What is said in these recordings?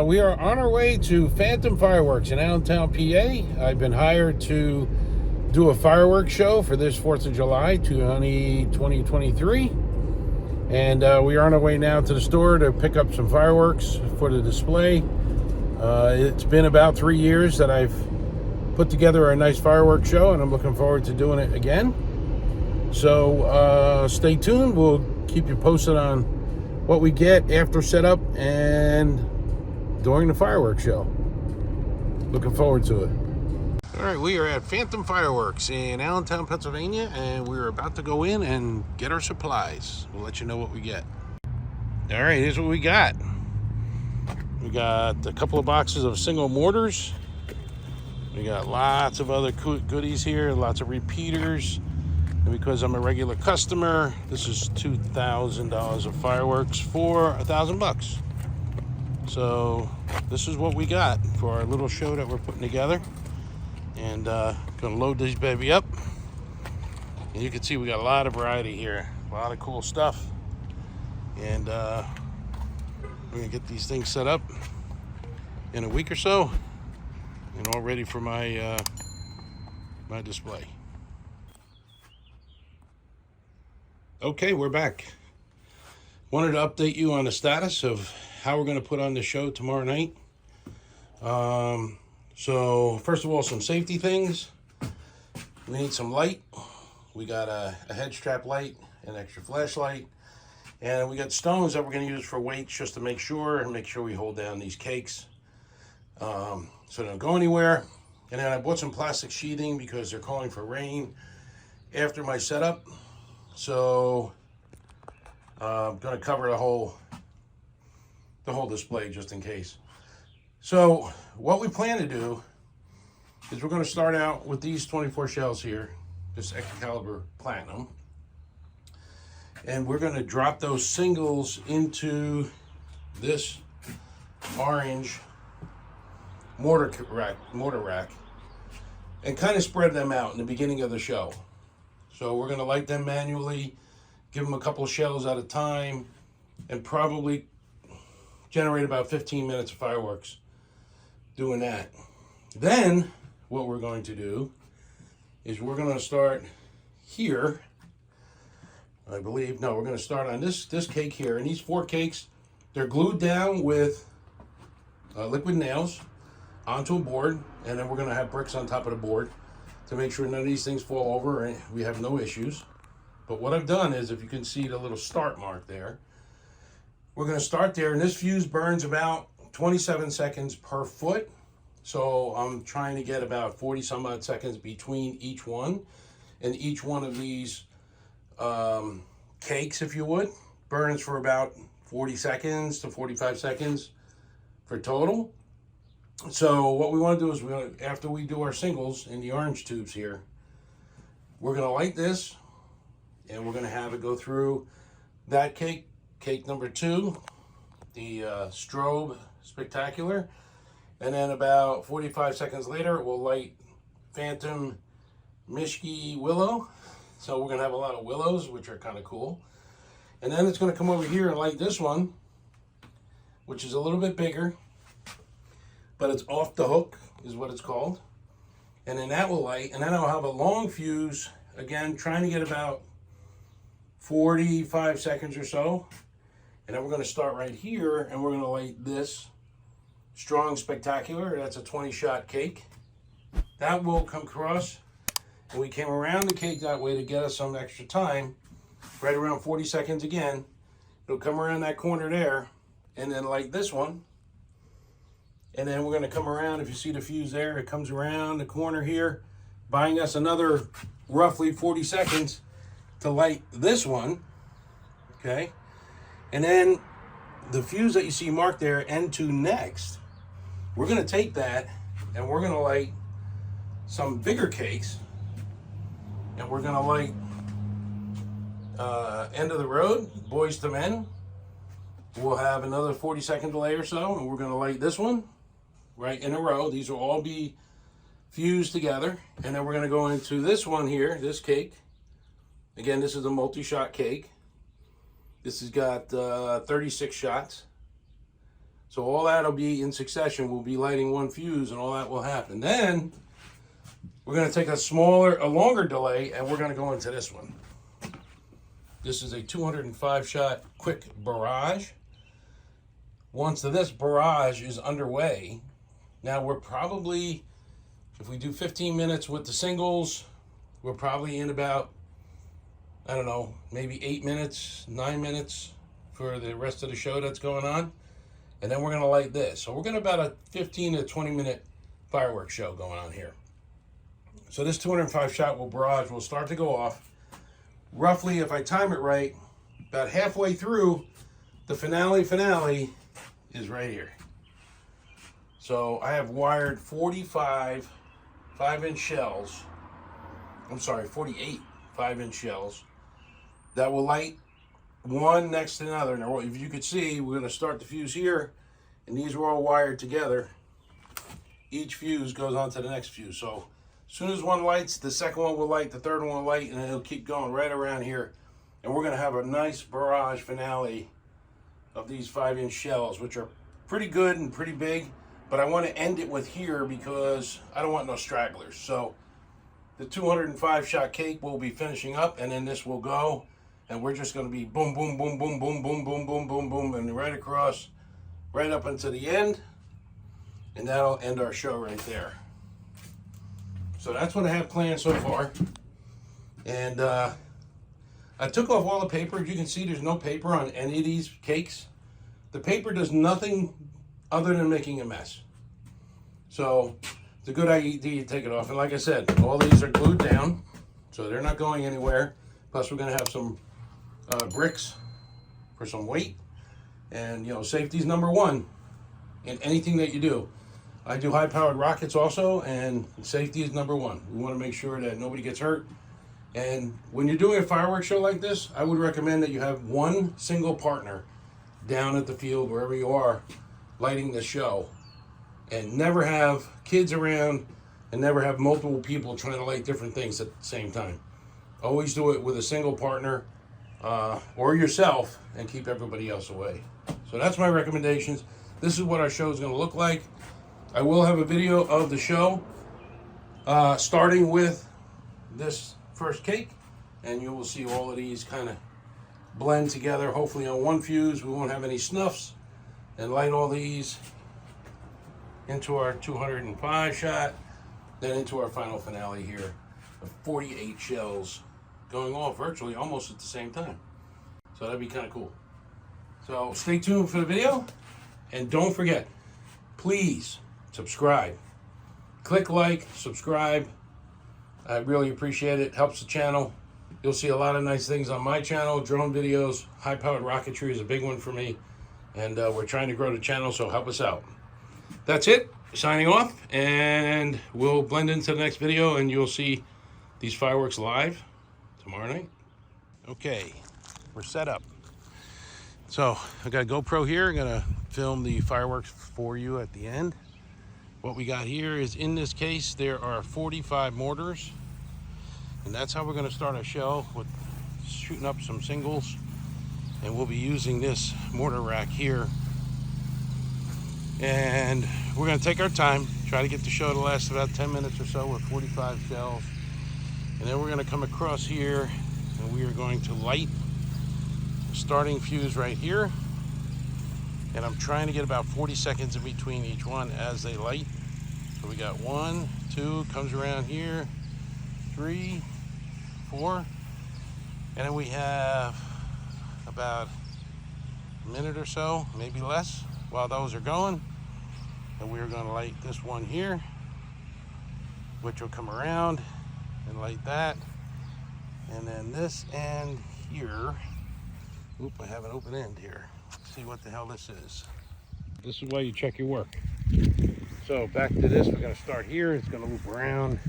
We are on our way to Phantom Fireworks in Allentown, PA. I've been hired to do a fireworks show for this 4th of July, 2023. And we are on our way now to the store to pick up some fireworks for the display. It's been about 3 years that I've put together a nice fireworks show, and I'm looking forward to doing it again. So stay tuned. We'll keep you posted on what we get after setup and during the fireworks show. Looking forward to it. All right, we are at Phantom Fireworks in Allentown, Pennsylvania, and we're about to go in and get our supplies. We'll let you know what we get. All right, here's what we got. We got a couple of boxes of single mortars. We got lots of other goodies here, lots of repeaters. And because I'm a regular customer, this is $2,000 of fireworks for $1,000. So this is what we got for our little show that we're putting together. And gonna load this baby up. And you can see we got a lot of variety here, a lot of cool stuff. And we're gonna get these things set up in a week or so, and all ready for my my display. Okay, we're back. Wanted to update you on the status of how we're going to put on the show tomorrow night. So first of all, some safety things. We need some light. We got a head strap light, an extra flashlight, and we got stones that we're going to use for weights just to make sure we hold down these cakes so they don't go anywhere. And then I bought some plastic sheathing because they're calling for rain after my setup. So I'm going to cover the whole display just in case. So what we plan to do is we're going to start out with these 24 shells here, this Excalibur Platinum, and we're going to drop those singles into this orange mortar rack and kind of spread them out in the beginning of the show. So we're going to light them manually, give them a couple shells at a time, and probably generate about 15 minutes of fireworks doing that. Then what we're going to do is we're going to start here, I believe. No, we're going to start on this cake here. And these 4 cakes, they're glued down with liquid nails onto a board, and then we're going to have bricks on top of the board to make sure none of these things fall over and we have no issues. But what I've done is, if you can see the little start mark there, we're going to start there, and this fuse burns about 27 seconds per foot. So I'm trying to get about 40 some odd seconds between each one. And each one of these cakes, if you would, burns for about 40 seconds to 45 seconds for total. So what we want to do is, after we do our singles in the orange tubes here, we're going to light this, and we're going to have it go through that cake number 2, the strobe spectacular, and then about 45 seconds later we'll light Phantom Mishki Willow. So we're going to have a lot of willows, which are kind of cool. And then it's going to come over here and light this one, which is a little bit bigger, but it's off the hook is what it's called. And then that will light, and then I'll have a long fuse, again, trying to get about 45 seconds or so. And then we're going to start right here, and we're going to light this Strong Spectacular. That's a 20-shot cake. That will come across, and we came around the cake that way to get us some extra time, right around 40 seconds again. It'll come around that corner there, and then light this one. And then we're going to come around, if you see the fuse there, it comes around the corner here, buying us another roughly 40 seconds to light this one, okay? And then the fuse that you see marked there, N2 next, we're going to take that and we're going to light some bigger cakes, and we're going to light End of the Road, Boys to Men. We'll have another 40-second delay or so, and we're going to light this one right in a row. These will all be fused together, and then we're going to go into this one here, this cake. Again, this is a multi-shot cake. This has got 36 shots. So all that'll be in succession. We'll be lighting one fuse and all that will happen. Then we're going to take a longer delay, and we're going to go into this one. This is a 205 shot quick barrage. Once this barrage is underway, now we're probably, if we do 15 minutes with the singles, we're probably in about, I don't know, maybe 8 minutes, 9 minutes for the rest of the show that's going on. And then we're going to light this. So we're going to about a 15 to 20 minute fireworks show going on here. So this 205 shot barrage will start to go off. Roughly, if I time it right, about halfway through, the finale is right here. So I have wired 45 5-inch shells. I'm sorry, 48 5-inch shells that will light one next to another. Now, if you could see, we're going to start the fuse here, and these are all wired together. Each fuse goes on to the next fuse. So as soon as one lights, the second one will light, the third one will light, and it'll keep going right around here. And we're going to have a nice barrage finale of these 5-inch shells, which are pretty good and pretty big. But I want to end it with here because I don't want no stragglers. So the 205 shot cake will be finishing up, and then this will go. And we're just going to be boom, boom, boom, boom, boom, boom, boom, boom, boom, boom, and right across, right up until the end. And that'll end our show right there. So that's what I have planned so far. And I took off all the paper. You can see there's no paper on any of these cakes. The paper does nothing other than making a mess. So it's a good idea to take it off. And like I said, all these are glued down, so they're not going anywhere. Plus we're going to have some bricks for some weight. And, you know, safety's number one in anything that you do. I do high-powered rockets also, and safety is number one. We want to make sure that nobody gets hurt. And when you're doing a fireworks show like this, I would recommend that you have one single partner down at the field, wherever you are, lighting the show. And never have kids around, and never have multiple people trying to light different things at the same time. Always do it with a single partner or yourself, and keep everybody else away. So that's my recommendations. This is what our show is going to look like. I will have a video of the show starting with this first cake, and you will see all of these kind of blend together, hopefully on one fuse. We won't have any snuffs, and light all these into our 205 shot, then into our final finale here of 48 shells going off virtually almost at the same time. So that'd be kind of cool. So stay tuned for the video, and don't forget, please subscribe. Click like, subscribe. I really appreciate it. Helps the channel. You'll see a lot of nice things on my channel. Drone videos, high-powered rocketry is a big one for me. And we're trying to grow the channel, so help us out. That's it. Signing off. And we'll blend into the next video, and you'll see these fireworks live tomorrow night. Okay, we're set up. So I got a GoPro here. I'm going to film the fireworks for you at the end. What we got here is, in this case, there are 45 mortars, and that's how we're going to start our show, with shooting up some singles. And we'll be using this mortar rack here, and we're going to take our time, try to get the show to last about 10 minutes or so with 45 shells. And then we're going to come across here, and we are going to light the starting fuse right here. And I'm trying to get about 40 seconds in between each one as they light. So we got 1, 2, comes around here, 3, 4, and then we have about a minute or so, maybe less, while those are going. And we're going to light this one here, which will come around and light that. And then this end here, oop, I have an open end here. See what the hell this is. This is why you check your work. So back to this, we're going to start here. It's going to loop around,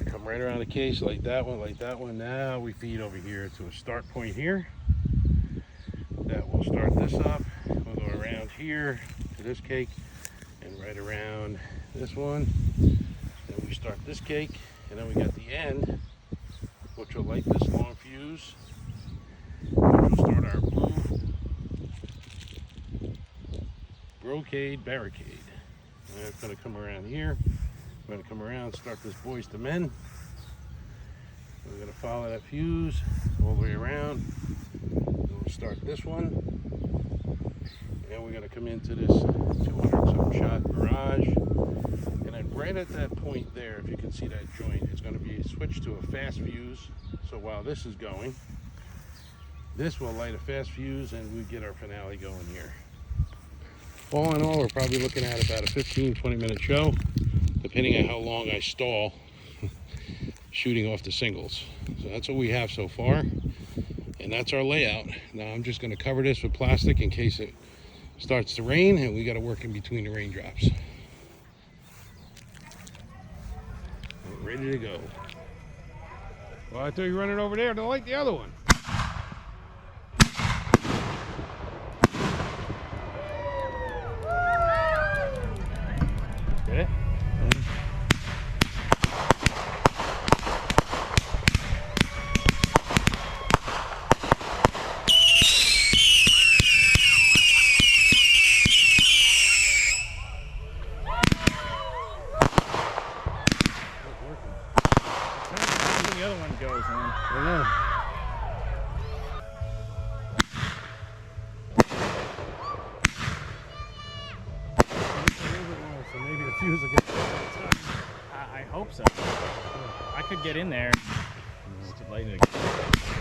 come right around the case, like that one, like that one. Now we feed over here to a start point here. That will start this up. We'll go around here to this cake and right around this one. Then we start this cake, and then we got the end, which will light this long fuse, which will start our blue Grocade Barricade. And it's going to come around here. We're going to come around and start this Boys to Men. We're going to follow that fuse all the way around. We'll start this one. And we're going to come into this 200-some shot barrage. And then right at that point there, if you can see that joint, it's going to be switched to a fast fuse. So while this is going, this will light a fast fuse and we get our finale going here. All in all, we're probably looking at about a 15-20 minute show, depending on how long I stall shooting off the singles. So that's what we have so far, and that's our layout. Now I'm just going to cover this with plastic in case it starts to rain and we got to work in between the raindrops. We're ready to go. Well, I thought you were running over there to light the other one. Get it? The other one goes on. I know. So maybe the fuse will get I hope so. I could get in there. Just light it again.